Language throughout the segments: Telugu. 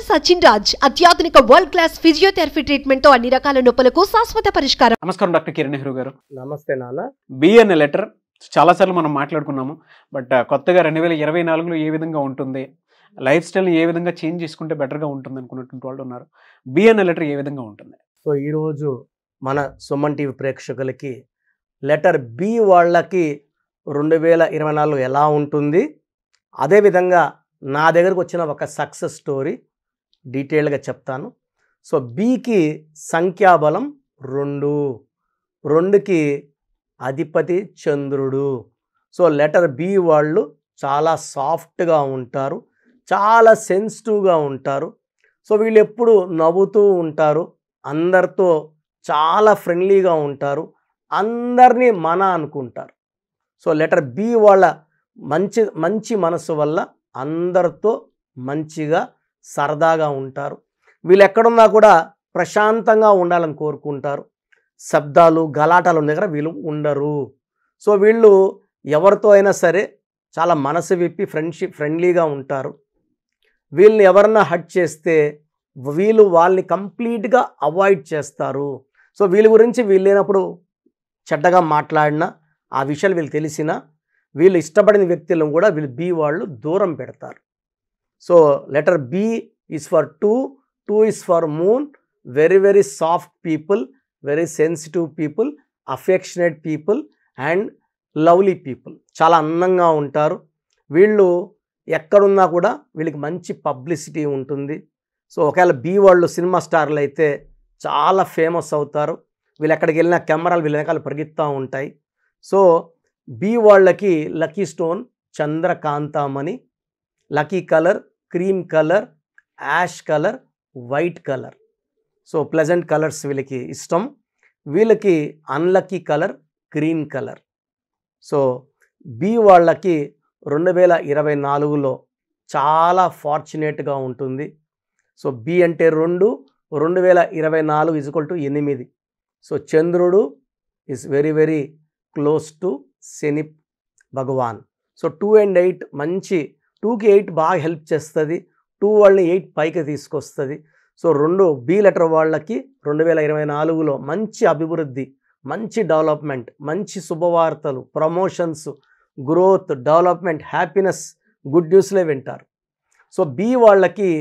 సచిన్ రాజ్ అత్యాధునిక వరల్డ్ క్లాస్ ఫిజియోథెరపీ ట్రీట్మెంట్ తో అన్ని రకాల నొప్పులకు శాశ్వత పరిష్కారం. నమస్కారం డాక్టర్ కిరణ్ నెహ్రూ గారు. నమస్తే నాన్న. బి అనే లెటర్ చాలాసార్లు మనం మాట్లాడుకున్నాము. బట్ కొత్తగా 2024లో ఏ విధంగా ఉంటుంది, లైఫ్ స్టైల్ని ఏ విధంగా చేంజ్ చేసుకుంటే బెటర్గా ఉంటుంది అనుకున్నటువంటి వాళ్ళు ఉన్నారు. బి అనే లెటర్ ఏ విధంగా ఉంటుంది? సో ఈరోజు మన సుమన్ టీవీ ప్రేక్షకులకి లెటర్ బి వాళ్ళకి 2024 ఎలా ఉంటుంది, అదేవిధంగా నా దగ్గరకు వచ్చిన ఒక సక్సెస్ స్టోరీ డీటెయిల్గా చెప్తాను. సో బికి సంఖ్యాబలం 2, 2కి అధిపతి చంద్రుడు. సో లెటర్ బి వాళ్ళు చాలా సాఫ్ట్గా ఉంటారు, చాలా సెన్సిటివ్గా ఉంటారు. సో వీళ్ళు ఎప్పుడు నవ్వుతూ ఉంటారు, అందరితో చాలా ఫ్రెండ్లీగా ఉంటారు, అందరినీ మన అనుకుంటారు. సో లెటర్ బి వాళ్ళ మంచి మనసు వల్ల అందరితో మంచిగా సరదాగా ఉంటారు. వీళ్ళు ఎక్కడున్నా కూడా ప్రశాంతంగా ఉండాలని కోరుకుంటారు. శబ్దాలు గలాటాలు ఉన్న దగ్గర వీళ్ళు ఉండరు. సో వీళ్ళు ఎవరితో అయినా సరే చాలా మనసు విప్పి ఫ్రెండ్లీగా ఉంటారు. వీళ్ళని ఎవరన్నా హర్ట్ చేస్తే వీళ్ళు వాళ్ళని కంప్లీట్గా అవాయిడ్ చేస్తారు. సో వీళ్ళ గురించి వీళ్ళు లేనప్పుడు చెడ్డగా మాట్లాడినా, ఆ విషయాలు వీళ్ళు తెలిసినా, వీళ్ళు ఇష్టపడిన వ్యక్తులను కూడా వీళ్ళు బి వాళ్ళు దూరం పెడతారు. So letter B is for 2 is for moon. Very very soft people, very sensitive people, affectionate people and lovely people. చాలా అందంగా ఉంటారు. వీళ్ళు ఎక్కడున్నా కూడా వీళ్ళకి మంచి పబ్లిసిటీ ఉంటుంది. సో ఒకవేళ బి వాళ్ళు సినిమా స్టార్లు అయితే చాలా ఫేమస్ అవుతారు. వీళ్ళు ఎక్కడికి వెళ్ళినా కెమెరాలు వీళ్ళ వెనకాల పరిగెత్తుతూ ఉంటాయి. సో బి వాళ్ళకి లక్కీ స్టోన్ చంద్రకాంతమణి, lucky colour cream colour, ash colour, white colour. So pleasant colours వీళ్ళకి ఇష్టం. వీళ్ళకి unlucky colour green colour. So B వాళ్ళకి 2024లో చాలా ఫార్చునేట్గా ఉంటుంది. సో బి అంటే 2, 2024 = 8. సో చంద్రుడు is very very close to Shani Bhagwan. So 2 and 8 మంచి. 2కి 8 బాగా హెల్ప్ చేస్తుంది. 2 వాళ్ళని 8 పైకి తీసుకొస్తుంది. సో 2 బి లెటర్ వాళ్ళకి 2024లో మంచి అభివృద్ధి, మంచి డెవలప్మెంట్, మంచి శుభవార్తలు, promotions, growth, development, happiness, good న్యూస్లే వింటారు. సో బి వాళ్ళకి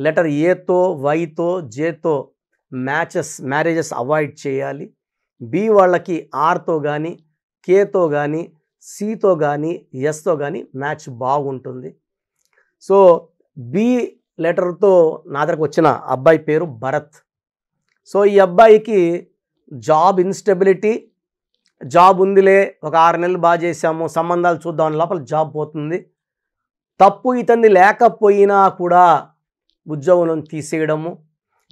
లెటర్ ఏతో, వైతో, జేతో మ్యారేజెస్ అవాయిడ్ చేయాలి. బి వాళ్ళకి ఆర్తో కానీ, కేతో కానీ, సితో కానీ, ఎస్తో కానీ మ్యాచ్ బాగుంటుంది. సో బి లెటర్తో నా దగ్గరకు వచ్చిన అబ్బాయి పేరు భరత్. సో ఈ అబ్బాయికి జాబ్ ఇన్స్టెబిలిటీ, జాబ్ ఉందిలే ఒక 6 నెలలు బాగా చేసాము, సంబంధాలు చూద్దాం లోపల జాబ్ పోతుంది. తప్పు ఇతన్ని లేకపోయినా కూడా ఉద్యోగం తీసేయడము,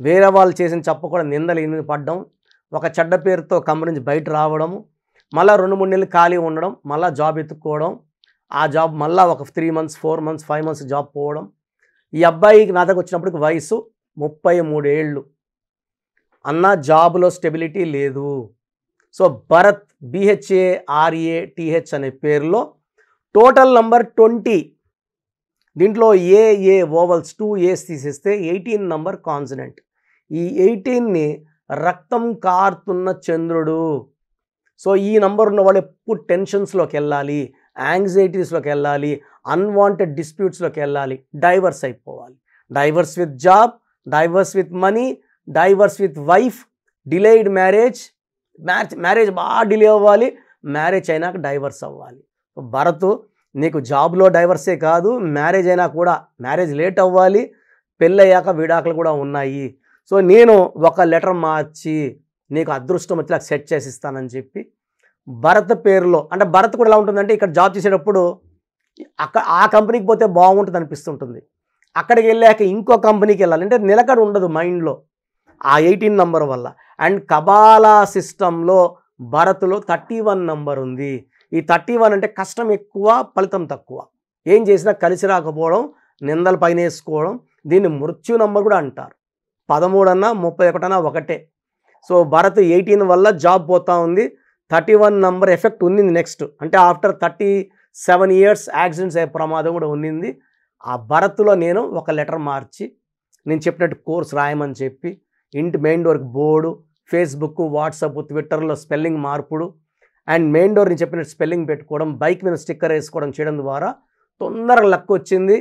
వేరే వాళ్ళు చేసిన చెప్పకుండా నిందలు పడడం, ఒక చెడ్డ పేరుతో కంపెనీ నుంచి బయట రావడము, మళ్ళీ 2-3 నెలలు ఖాళీ ఉండడం, మళ్ళీ జాబ్ ఎత్తుక్కోవడం, ఆ జాబ్ మళ్ళీ ఒక 3 months 4 months 5 months జాబ్ పోవడం. ఈ అబ్బాయికి నా దగ్గర వచ్చినప్పటికి వయసు 33 ఏళ్ళు. అన్న జాబ్లో స్టెబిలిటీ లేదు. సో భరత్ BHARATH అనే పేరులో టోటల్ నంబర్ 20. దీంట్లో ఏ ఓవల్స్ 2 A's తీసేస్తే 18 నంబర్ కాన్సనెంట్. ఈ 18ని రక్తం కారుతున్న చంద్రుడు. సో ఈ నంబర్ ఉన్న వాళ్ళు ఎప్పుడు టెన్షన్స్లోకి వెళ్ళాలి, యాంగ్జైటీస్లోకి వెళ్ళాలి, అన్వాంటెడ్ డిస్ప్యూట్స్లోకి వెళ్ళాలి, డైవర్స్ అయిపోవాలి. Divorce with job, divorce with money, divorce with wife, delayed marriage బాగా డిలే అవ్వాలి, మ్యారేజ్ అయినాక డైవర్స్ అవ్వాలి. భరత్ నీకు జాబ్లో డైవర్సే కాదు, మ్యారేజ్ అయినా కూడా మ్యారేజ్ లేట్ అవ్వాలి, పెళ్ళయ్యాక విడాకులు కూడా ఉన్నాయి. సో నేను ఒక లెటర్ మార్చి నీకు అదృష్టం వచ్చి నాకు సెట్ చేసి ఇస్తానని చెప్పి భరత్ పేరులో, అంటే భరత్ కూడా ఎలా ఉంటుందంటే ఇక్కడ జాబ్ చేసేటప్పుడు ఆ కంపెనీకి పోతే బాగుంటుంది అనిపిస్తుంటుంది, అక్కడికి వెళ్ళాక ఇంకో కంపెనీకి వెళ్ళాలి అంటే నిలకడ ఉండదు మైండ్లో ఆ 18 నంబర్ వల్ల. అండ్ కబాలా సిస్టంలో భరత్లో 31 నంబర్ ఉంది. ఈ 31 అంటే కష్టం ఎక్కువ, ఫలితం తక్కువ, ఏం చేసినా కలిసి రాకపోవడం, నిందలు పైన వేసుకోవడం. దీన్ని మృత్యు నంబర్ కూడా అంటారు. 13 అన్నా 31 అన్నా ఒకటే. సో భరత్ 18 వల్ల జాబ్ పోతా ఉంది. 31 నంబర్ ఎఫెక్ట్ ఉంది నెక్స్ట్, అంటే ఆఫ్టర్ 37 years యాక్సిడెంట్స్ అయ్యే ప్రమాదం కూడా ఉన్నింది. ఆ భరత్లో నేను ఒక లెటర్ మార్చి నేను చెప్పినట్టు కోర్స్ రాయమని చెప్పి ఇంటి మెయిన్ డోర్కి బోర్డు, ఫేస్బుక్, వాట్సాప్, ట్విట్టర్లో స్పెల్లింగ్ మార్పుడు అండ్ మెయిన్ డోర్ నేను చెప్పినట్టు స్పెల్లింగ్ పెట్టుకోవడం, బైక్ మీద స్టిక్కర్ వేసుకోవడం చేయడం ద్వారా తొందరగా లక్ వచ్చింది.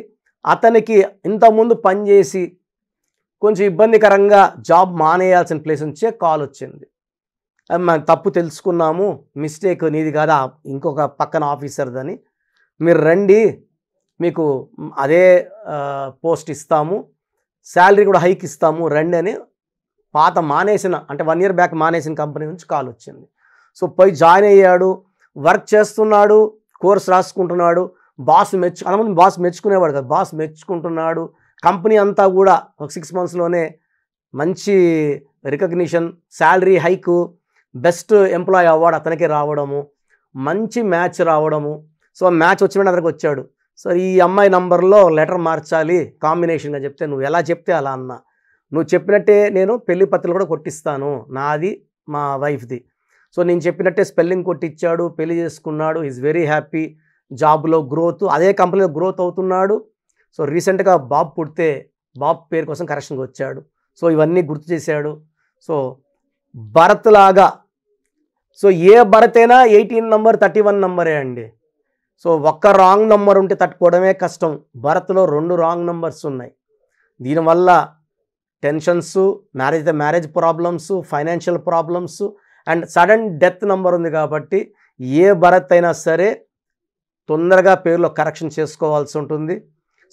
అతనికి ఇంతకుముందు పనిచేసి కొంచెం ఇబ్బందికరంగా జాబ్ మానేయాల్సిన ప్లేస్ నుంచే కాల్ వచ్చింది. మనం తప్పు తెలుసుకున్నాము, మిస్టేక్ నీది కాదా ఇంకొక పక్కన ఆఫీసర్దని, మీరు రండి మీకు అదే పోస్ట్ ఇస్తాము, శాలరీ కూడా హైక్ ఇస్తాము రండి అని పాత మానేసిన అంటే 1 year బ్యాక్ మానేసిన కంపెనీ నుంచి కాల్ వచ్చింది. సో పోయి జాయిన్ అయ్యాడు, వర్క్ చేస్తున్నాడు, కోర్స్ రాసుకుంటున్నాడు. బాస్ అలామంది బాస్ మెచ్చుకునేవాడు కదా, బాస్ మెచ్చుకుంటున్నాడు. కంపెనీ అంతా కూడా ఒక 6 monthsలోనే మంచి recognition, salary haiku, best employee award అతనికే రావడము, మంచి మ్యాచ్ రావడము. సో మ్యాచ్ వచ్చిన అతనికి వచ్చాడు. సో ఈ అమ్మాయి నంబర్లో లెటర్ మార్చాలి కాంబినేషన్గా చెప్తే, నువ్వు ఎలా చెప్తే అలా అన్నా, నువ్వు చెప్పినట్టే నేను పెళ్లి పత్రికలు కూడా కొట్టిస్తాను, నాది మా వైఫ్ది. సో నేను చెప్పినట్టే స్పెల్లింగ్ కొట్టించాడు, పెళ్లి చేసుకున్నాడు. Is very happy. జాబ్లో గ్రోత్, అదే కంపెనీలో గ్రోత్ అవుతున్నాడు. సో రీసెంట్గా బాబు పుడితే బాబు పేరు కోసం కరెక్షన్కి వచ్చాడు. సో ఇవన్నీ గుర్తు చేశాడు. సో భరత్ లాగా, సో ఏ భరత్ అయినా 18 నంబర్ 31 నంబరే అండి. సో ఒక్క రాంగ్ నంబర్ ఉంటే తట్టుకోవడమే కష్టం. భరత్లో 2 రాంగ్ నంబర్స్ ఉన్నాయి. దీనివల్ల tensions, marriage problems, financial problems and sudden death number ఉంది. కాబట్టి ఏ భరత్ అయినా సరే తొందరగా పేరులో కరెక్షన్ చేసుకోవాల్సి ఉంటుంది.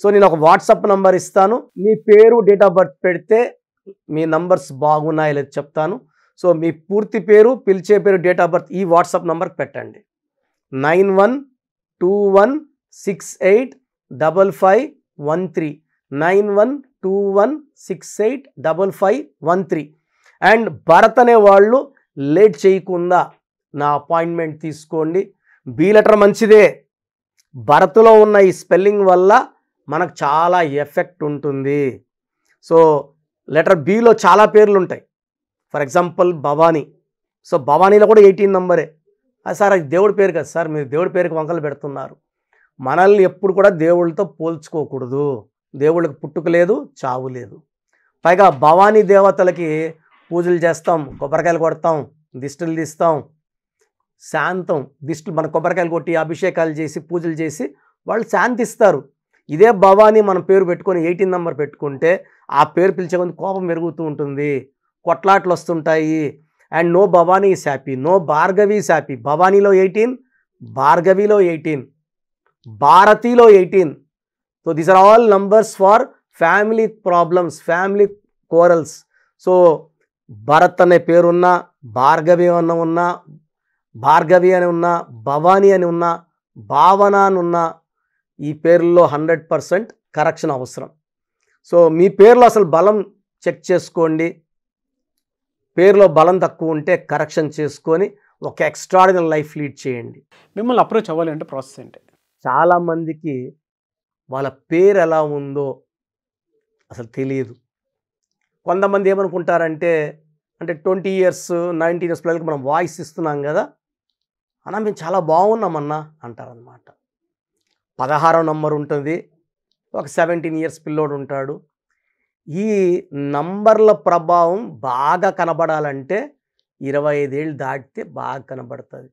సో నేను ఒక వాట్సాప్ నంబర్ ఇస్తాను, మీ పేరు డేట్ ఆఫ్ బర్త్ పెడితే మీ నంబర్స్ బాగున్నాయో లేదో చెప్తాను. సో మీ పూర్తి పేరు, పిలిచే పేరు, డేట్ ఆఫ్ బర్త్ ఈ వాట్సాప్ నంబర్కి పెట్టండి. 9121685513 9121685513. అండ్ భరత్ అనే వాళ్ళు లేట్ చేయకుండా నా అపాయింట్మెంట్ తీసుకోండి. బి లెటర్ మంచిదే, భరత్లో ఉన్న ఈ స్పెల్లింగ్ వల్ల మనకు చాలా ఎఫెక్ట్ ఉంటుంది. సో లెటర్ బిలో చాలా పేర్లు ఉంటాయి. For example Bhavani. సో భవానీలో కూడా 18 నంబరే. సార్ అది దేవుడి పేరు కదా సార్, మీరు దేవుడి పేరుకి వంకలు పెడుతున్నారు. మనల్ని ఎప్పుడు కూడా దేవుళ్ళతో పోల్చుకోకూడదు. దేవుళ్ళకి పుట్టుక లేదు, చావు లేదు. పైగా భవానీ దేవతలకి పూజలు చేస్తాం, కొబ్బరికాయలు కొడతాం, దిష్టిలు తీస్తాం, శాంతం దిష్టిలు మన కొబ్బరికాయలు కొట్టి అభిషేకాలు చేసి పూజలు చేసి వాళ్ళు శాంతిస్తారు. ఇదే భవానీ మన పేరు పెట్టుకొని 18 నంబర్ పెట్టుకుంటే ఆ పేరు పిలిచే కొంత కోపం పెరుగుతూ ఉంటుంది, కొట్లాట్లు వస్తుంటాయి. And no Bhavani is happy, no Bhargavi is happy. భవానీలో 18, భార్గవిలో 18, భారతిలో 18. So these are all numbers for family problems, family quarrels. సో భరత్ అనే పేరున్నా, భార్గవి అని ఉన్నా, భార్గవి అని ఉన్నా, భవానీ అని ఉన్నా, భావన అని ఉన్నా, ఈ పేర్లలో 100% కరెక్షన్ అవసరం. సో మీ పేరులో అసలు బలం చెక్ చేసుకోండి. పేరులో బలం తక్కువ ఉంటే కరెక్షన్ చేసుకొని ఒక ఎక్స్ట్రాడినరీ లైఫ్ లీడ్ చేయండి. మిమ్మల్ని అప్రోచ్ అవ్వాలి అంటే ప్రాసెస్ ఏంటి? చాలామందికి వాళ్ళ పేరు ఎలా ఉందో అసలు తెలియదు. కొంతమంది ఏమనుకుంటారంటే, అంటే 20 years 19 years పిల్లలకి మనం వాయిస్ ఇస్తున్నాం కదా అన్న, మేము చాలా బాగున్నామన్నా అంటారనమాట. 16వ నంబర్ ఉంటుంది, ఒక 17 years పిల్లోడు ఉంటాడు. ఈ నంబర్ల ప్రభావం బాగా కనబడాలంటే 25 ఏళ్ళు దాటితే బాగా కనబడుతుంది.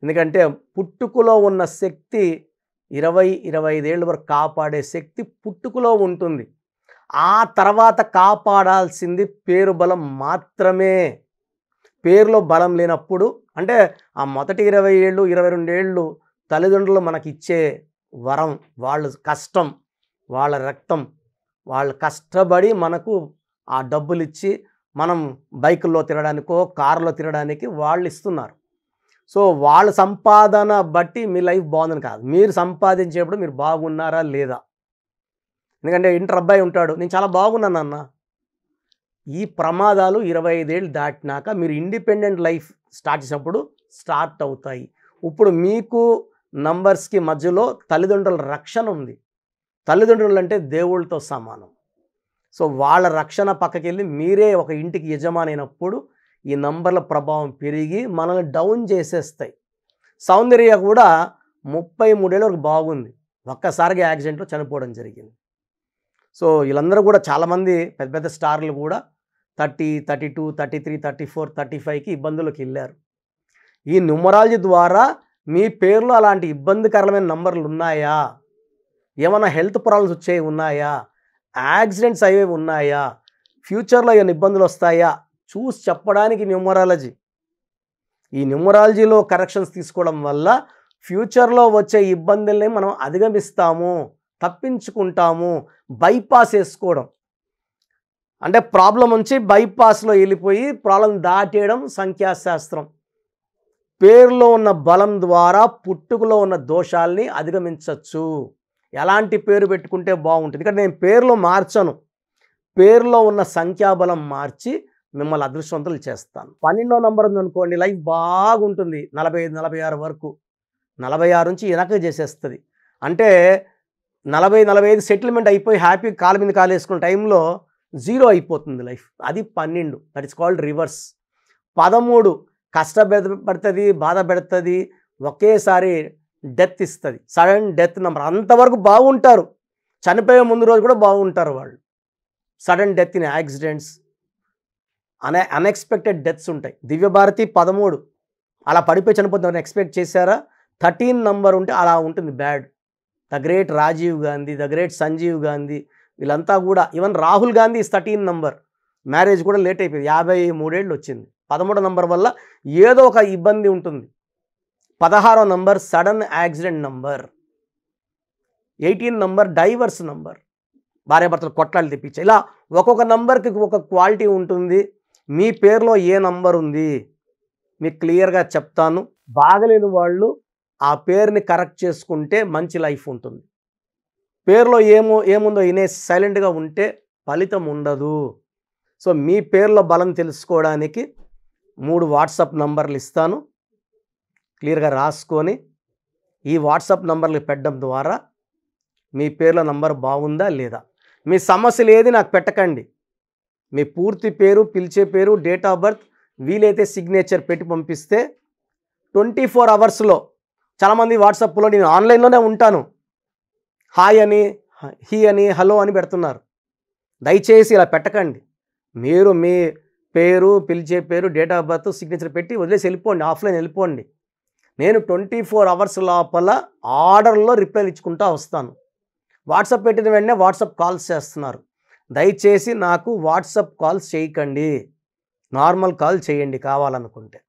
ఎందుకంటే పుట్టుకలో ఉన్న శక్తి 20-25 ఏళ్ళ వరకు కాపాడే శక్తి పుట్టుకలో ఉంటుంది. ఆ తర్వాత కాపాడాల్సింది పేరు బలం మాత్రమే. పేరులో బలం లేనప్పుడు, అంటే ఆ మొదటి 20 ఏళ్ళు 22 ఏళ్ళు తల్లిదండ్రులు మనకి ఇచ్చే వరం, వాళ్ళ కష్టం, వాళ్ళ రక్తం, వాళ్ళు కష్టపడి మనకు ఆ డబ్బులు ఇచ్చి మనం బైకుల్లో తిరగడానికో కారులో తిరగడానికి వాళ్ళు ఇస్తున్నారు. సో వాళ్ళ సంపాదన బట్టి మీ లైఫ్ బాగుందని కాదు, మీరు సంపాదించేప్పుడు మీరు బాగున్నారా లేదా. ఎందుకంటే ఇంటర్ అబ్బాయి ఉంటాడు, నేను చాలా బాగున్నాను అన్న. ఈ ప్రమాదాలు 25 ఏళ్ళు దాటినాక మీరు ఇండిపెండెంట్ లైఫ్ స్టార్ట్ చేసినప్పుడు స్టార్ట్ అవుతాయి. ఇప్పుడు మీకు నంబర్స్కి మధ్యలో తల్లిదండ్రుల రక్షణ ఉంది. తల్లిదండ్రులు అంటే దేవుళ్ళతో సమానం. సో వాళ్ళ రక్షణ పక్కకి వెళ్ళి మీరే ఒక ఇంటికి యజమాని అయినప్పుడు ఈ నంబర్ల ప్రభావం పెరిగి మనల్ని డౌన్ చేసేస్తాయి. సౌందర్య కూడా 33 ఏళ్ళ వరకు బాగుంది, ఒక్కసారిగా యాక్సిడెంట్లో చనిపోవడం జరిగింది. సో వీళ్ళందరూ కూడా చాలామంది పెద్ద పెద్ద స్టార్లు కూడా 30, 32, 33, 34, 35కి ఇబ్బందులకు వెళ్ళారు. ఈ న్యూమరాలజీ ద్వారా మీ పేరులో అలాంటి ఇబ్బందికరమైన నంబర్లు ఉన్నాయా, ఏమైనా హెల్త్ ప్రాబ్లమ్స్ వచ్చేవి ఉన్నాయా, యాక్సిడెంట్స్ అయ్యేవి ఉన్నాయా, ఫ్యూచర్లో ఏమైనా ఇబ్బందులు వస్తాయా చూసి చెప్పడానికి న్యూమరాలజీ. ఈ న్యూమరాలజీలో కరెక్షన్స్ తీసుకోవడం వల్ల ఫ్యూచర్లో వచ్చే ఇబ్బందుల్ని మనం అధిగమిస్తాము, తప్పించుకుంటాము. బైపాస్ వేసుకోవడం అంటే ప్రాబ్లం నుంచి బైపాస్లో వెళ్ళిపోయి ప్రాబ్లం దాటేయడం సంఖ్యాశాస్త్రం. పేరులో ఉన్న బలం ద్వారా పుట్టుకలో ఉన్న దోషాల్ని అధిగమించవచ్చు. ఎలాంటి పేరు పెట్టుకుంటే బాగుంటుంది, ఇక్కడ నేను పేరులో మార్చను, పేరులో ఉన్న సంఖ్యాబలం మార్చి మిమ్మల్ని అదృష్టవంతులు చేస్తాను. 12వ నంబర్ ఉందనుకోండి, లైఫ్ బాగుంటుంది 45, 46 వరకు. 46 నుంచి వెనక చేసేస్తుంది. అంటే 40, 45 సెటిల్మెంట్ అయిపోయి హ్యాపీ కాలు మీద కాలు వేసుకున్న టైంలో 0 అయిపోతుంది లైఫ్. అది 12. That is called reverse. 13 కష్టపడుతుంది, బాధ పెడుతుంది, ఒకేసారి డెత్ ఇస్తుంది. Sudden death number. అంతవరకు బాగుంటారు, చనిపోయే ముందు రోజు కూడా బాగుంటారు వాళ్ళు. Sudden death in accidents, unexpected deaths ఉంటాయి. దివ్యభారతి 13 అలా పడిపోయి చనిపోతుందని ఎక్స్పెక్ట్ చేశారా? 13 నంబర్ ఉంటే అలా ఉంటుంది bad. The great Rajiv Gandhi, the great Sanjeev Gandhi, వీళ్ళంతా కూడా, even Rahul Gandhi is 13 number. Marriage కూడా లేట్ అయిపోయింది, 53 ఏళ్ళు వచ్చింది. 13వ నంబర్ వల్ల ఏదో ఒక ఇబ్బంది ఉంటుంది. 16వ number sudden accident number. 18 number divorce number, భార్యాభర్తలు కొట్లాలు తెప్పించాయి. ఇలా ఒక్కొక్క నంబర్కి ఒక క్వాలిటీ ఉంటుంది. మీ పేరులో ఏ నంబర్ ఉంది మీకు క్లియర్గా చెప్తాను. బాగలేని వాళ్ళు ఆ పేరుని కరెక్ట్ చేసుకుంటే మంచి లైఫ్ ఉంటుంది. పేరులో ఏముందో వినేసి సైలెంట్గా ఉంటే ఫలితం ఉండదు. సో మీ పేరులో బలం తెలుసుకోవడానికి 3 వాట్సాప్ నంబర్లు ఇస్తాను, క్లియర్గా రాసుకొని ఈ వాట్సాప్ నంబర్లు పెట్టడం ద్వారా మీ పేరులో నంబర్ బాగుందా లేదా. మీ సమస్యలు ఏది నాకు పెట్టకండి, మీ పూర్తి పేరు, పిలిచే పేరు, డేట్ ఆఫ్ బర్త్, వీలైతే సిగ్నేచర్ పెట్టి పంపిస్తే 24 అవర్స్లో. చాలామంది వాట్సాప్లో నేను ఆన్లైన్లోనే ఉంటాను, హాయ్ అని, హీ అని, హలో అని పెడుతున్నారు. దయచేసి ఇలా పెట్టకండి. మీరు మీ పేరు, పిలిచే పేరు, డేట్ ఆఫ్ బర్త్, సిగ్నేచర్ పెట్టి వదిలేసి వెళ్ళిపోండి, ఆఫ్లైన్ వెళ్ళిపోండి. నేను 24 అవర్స్ లోపల ఆర్డర్లో రిప్లైలు ఇచ్చుకుంటూ వస్తాను. వాట్సాప్ పెట్టిన వెంటనే వాట్సాప్ కాల్స్ చేస్తున్నారు. దయచేసి నాకు వాట్సాప్ కాల్స్ చేయకండి, నార్మల్ కాల్ చేయండి కావాలనుకుంటే.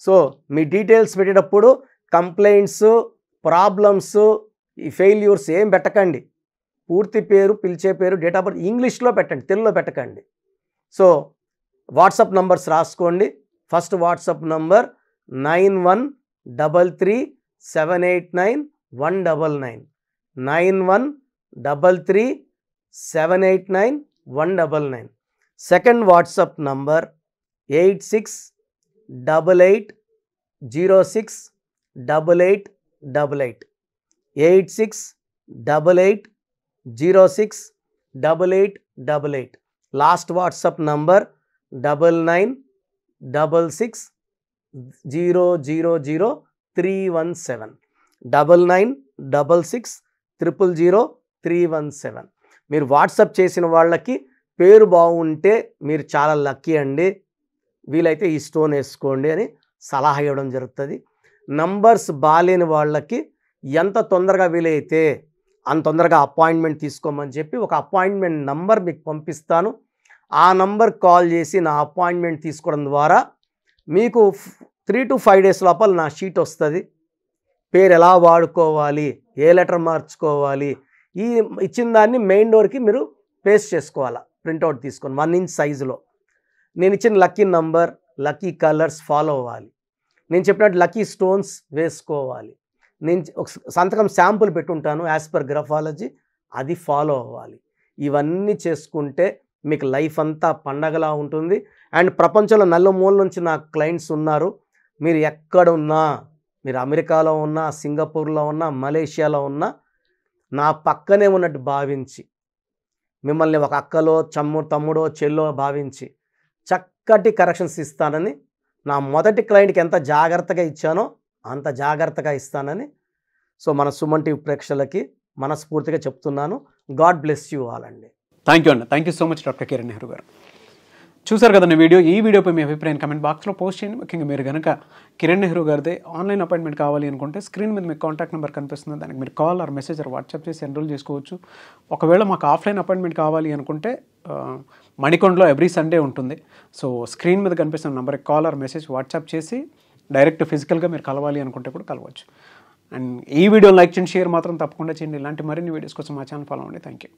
సో మీ డీటెయిల్స్ పెట్టేటప్పుడు కంప్లైంట్స్, ప్రాబ్లమ్స్, ఈ ఫెయిల్యూర్స్ ఏం పెట్టకండి. పూర్తి పేరు, పిలిచే పేరు, డేట్ ఆఫ్ బర్త్ ఇంగ్లీష్లో పెట్టండి, తెలుగులో పెట్టకండి. సో వాట్సాప్ నంబర్స్ రాసుకోండి. First WhatsApp number 9133789199, 9133789199. Second WhatsApp number 8688068888, 8688068888. Last WhatsApp number 9966000317, 9966000317. మీరు వాట్సాప్ చేసిన వాళ్ళకి పేరు బాగుంటే మీరు చాలా లక్కీ అండి, వీలైతే ఈ స్టోన్ వేసుకోండి అని సలహా ఇవ్వడం జరుగుతుంది. నంబర్స్ బాలేని వాళ్ళకి ఎంత తొందరగా వీలైతే అంత తొందరగా అపాయింట్మెంట్ తీసుకోమని చెప్పి ఒక అపాయింట్మెంట్ నంబర్ మీకు పంపిస్తాను. ఆ నంబర్ కాల్ చేసి నా అపాయింట్మెంట్ తీసుకోవడం ద్వారా మీకు 3 to 5 days లోపల నా షీట్ వస్తుంది. పేరు ఎలా వాడుకోవాలి, ఏ లెటర్ మార్చుకోవాలి, ఈ ఇచ్చిన దాన్ని మెయిన్ డోర్కి మీరు పేస్ట్ చేసుకోవాలా, ప్రింట్అవుట్ తీసుకొని 1 inch సైజులో. నేను ఇచ్చిన lucky number, lucky colours follow అవ్వాలి. నేను చెప్పినట్టు లక్కీ స్టోన్స్ వేసుకోవాలి. నేను ఒక సంతకం శాంపుల్ పెట్టుంటాను యాజ్ పర్ గ్రఫాలజీ, అది ఫాలో అవ్వాలి. ఇవన్నీ చేసుకుంటే మీకు లైఫ్ అంతా పండగలా ఉంటుంది. అండ్ ప్రపంచంలో నలుమూల నుంచి నాకు క్లయింట్స్ ఉన్నారు. మీరు ఎక్కడ ఉన్నా, మీరు అమెరికాలో ఉన్నా, సింగపూర్లో ఉన్నా, మలేషియాలో ఉన్నా, నా పక్కనే ఉన్నట్టు భావించి, మిమ్మల్ని ఒక అక్కలో, తమ్ముడో, చెల్లో భావించి చక్కటి కరెక్షన్స్ ఇస్తానని, నా మొదటి క్లయింట్కి ఎంత జాగ్రత్తగా ఇచ్చానో అంత జాగ్రత్తగా ఇస్తానని సో మన సుమన్ టీవీ ప్రేక్షకులకి మనస్ఫూర్తిగా చెప్తున్నాను. గాడ్ బ్లెస్ యూ ఆల్ అండి. థ్యాంక్ యూ అండి. Thank you so much doctor Kiran Nehru గారు. చూసారు కదండి ఈ వీడియోపై మీ అభిప్రాయం కమెంట్ బాక్స్లో పోస్ట్ చేయండి. ముఖ్యంగా మీరు కనుక కిరణ్ నెహ్రూ గారిదే ఆన్లైన్ అపాయింట్మెంట్ కావాలి అనుకుంటే స్క్రీన్ మీద మీకు కాంటాక్ట్ నెంబర్ కనిపిస్తుంది, దానికి మీరు call or message or WhatsApp చేసి ఎన్రోల్ చేసుకోవచ్చు. ఒకవేళ మాకు ఆఫ్లైన్ అపాయింట్మెంట్ కావాలి అనుకుంటే మణికొండలో ఎవ్రీ సండే ఉంటుంది. సో స్క్రీన్ మీద కనిపిస్తున్న నెంబర్కి కాల్ ఆర్ మెసేజ్ వాట్సాప్ చేసి డైరెక్ట్ ఫిజికల్గా మీరు కలవాలి అనుకుంటే కూడా కలవచ్చు. అండ్ ఈ వీడియో లైక్ చేయండి, షేర్ మాత్రం తప్పకుండా చేయండి. ఇలాంటి మరిన్ని వీడియోస్ కోసం మా ఛానల్ ఫాలో అవ్వండి. Thank you.